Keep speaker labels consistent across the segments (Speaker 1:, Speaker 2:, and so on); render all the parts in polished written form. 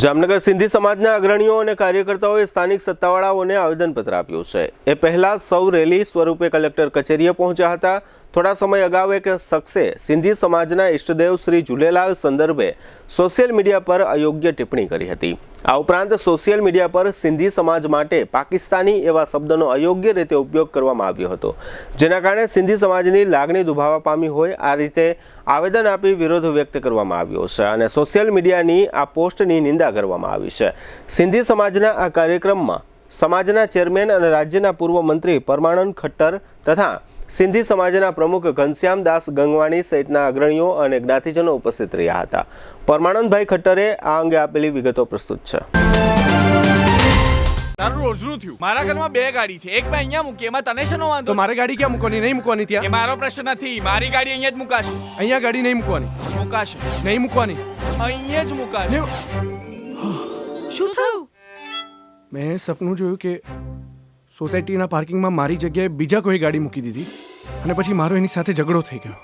Speaker 1: જામનગર સિંધી સમાજના અગ્રણીઓ અને કાર્યકર્તાઓએ સ્થાનિક સત્તાવાળાઓને આવેદનપત્ર આપ્યું છે। એ પહેલા સૌ રેલી સ્વરૂપે કલેક્ટર કચેરીએ પહોંચ્યા હતા। થોડા સમય અગાઉ એક શખ્સે સિંધી સમાજના ઇષ્ટદેવ શ્રી ઝૂલેલાલ સંદર્ભે સોશિયલ મીડિયા પર અયોગ્ય ટિપ્પણી કરી હતી। આ ઉપરાંત સોશિયલ મીડિયા પર સિંધી સમાજ માટે પાકિસ્તાની એવા શબ્દનો અયોગ્ય રીતે ઉપયોગ કરવામાં આવ્યો હતો, જેના કારણે સિંધી સમાજની લાગણી દુભાવા પામી હોય આ રીતે આવેદન આપી વિરોધ વ્યક્ત કરવામાં આવ્યો છે અને સોશિયલ મીડિયાની આ પોસ્ટની નિંદા કરવામાં આવી છે। સિંધી સમાજના આ કાર્યક્રમમાં સમાજના ચેરમેન અને રાજ્યના પૂર્વ મંત્રી પરમાનંદ ખટ્ટર તથા સિંધી સમાજના પ્રમુખ ઘનશ્યામદાસ ગંગવાણી સહિતના અગ્રણીઓ અને જ્ઞાતિજનો ઉપસ્થિત રહ્યા હતા। પરમાનંદભાઈ ખટ્ટરે આ અંગે આપેલી વિગતો પ્રસ્તુત છે।
Speaker 2: તારું રોજનું થયું। મારા ઘરમાં બે ગાડી છે, એક મેં અહીંયા મૂકી, એમાં તને શેનો વાંધો?
Speaker 3: તો મારે ગાડી ક્યાં મૂકવાની? નહીં મૂકવાની ત્યાં?
Speaker 2: એ મારો પ્રશ્ન નથી, મારી ગાડી અહીંયા જ મુકાશે।
Speaker 3: અહીંયા ગાડી નહીં મૂકવાની?
Speaker 2: મુકાશે।
Speaker 3: નહીં મૂકવાની?
Speaker 2: અહીંયા જ મુકાશે।
Speaker 4: શું થયું?
Speaker 3: મેં સપનું જોયું કે સોસાયટીના પાર્કિંગમાં મારી જગ્યાએ બીજા કોઈ ગાડી મૂકી દીધી અને પછી મારો એની સાથે ઝઘડો થઈ ગયો।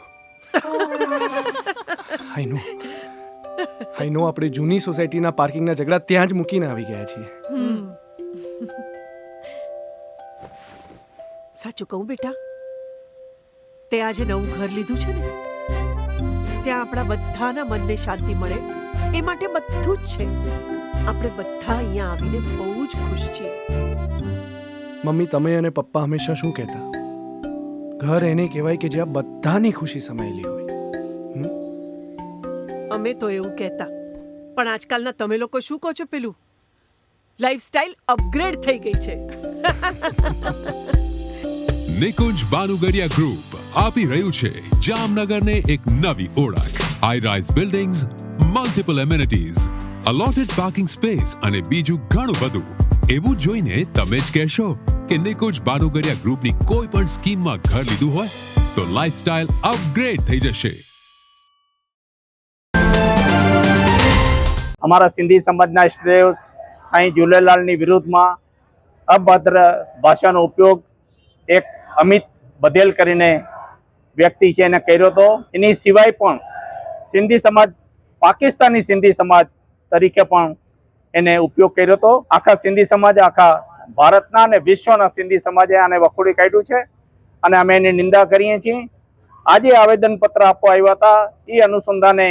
Speaker 3: આઈ નો આપણે જૂની સોસાયટીના પાર્કિંગના ઝઘડા ત્યાં જ મૂકીને આવી ગયા છીએ।
Speaker 4: સાચું કહું બેટા, તે આજે નવું ઘર લીધું છે ને, ત્યાં આપણા બધાના મનને શાંતિ મળે એ માટે બધું જ છે। આપણે બધા અહીંયા આવીને બહુ જ ખુશ છીએ।
Speaker 3: મમ્મી, તમે અને પપ્પા હંમેશા શું કહેતા? ઘર એને કહેવાય કે જ્યાં બધાની ખુશી સમાયેલી હોય।
Speaker 4: અમે તો એવું કહેતા, પણ આજકાલના તમે લોકો શું કહો છો? પેલું લાઈફસ્ટાઈલ અપગ્રેડ થઈ ગઈ છે।
Speaker 5: નિકુંજ બાનુગરિયા ગ્રુપ આપી રહ્યું છે જામનગરને એક નવી ઓળખ। High rise buildings, multiple amenities, allotted parking space અને બીજું ઘણું બધું। એવું જોઈને તમે જ કહેશો કે નિકુંજ બાનુગરિયા ગ્રુપની કોઈ પણ સ્કીમમાં ઘર લીધું હોય તો લાઈફસ્ટાઈલ અપગ્રેડ થઈ જશે।
Speaker 6: અમારા સિંધી સમાજના ઇષ્ટદેવ સાईं झूलेलालની વિરુદ્ધમાં અભદ્ર ભાષાનો ઉપયોગ એક અમિત બધેલ કરીને વ્યક્તિ છે એને કર્યો હતો। એની સિવાય પણ સિંધી સમાજ પાકિસ્તાની સિંધી સમાજ તરીકે પણ એને ઉપયોગ કર્યો હતો। આખા સિંધી સમાજ, આખા ભારતના અને વિશ્વના સિંધી સમાજે આને વખોડી કાઢ્યું છે અને અમે એની નિંદા કરીએ છીએ। આજે આવેદનપત્ર આપવા આવ્યા હતા એ અનુસંધાને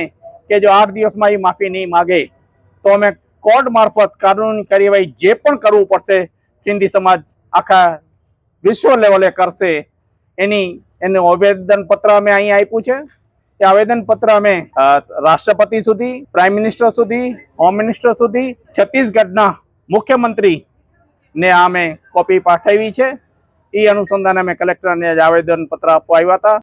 Speaker 6: કે જો 8 દિવસમાં એ માફી નહીં માગે તો અમે કોર્ટ મારફત કાનૂની કાર્યવાહી જે પણ કરવું પડશે સિંધી સમાજ આખા વિશ્વ લેવલે કરશે। એનું આવેદનપત્ર અમે અહીં આપ્યું છે। એ આવેદનપત્ર અમે રાષ્ટ્રપતિ સુધી, પ્રાઇમ મિનિસ્ટર સુધી, હોમ મિનિસ્ટર સુધી, છત્તીસગઢના મુખ્યમંત્રીને અમે કોપી પાઠવી છે। એ અનુસંધાને અમે કલેક્ટરને આવેદનપત્ર આપવા આવ્યા હતા।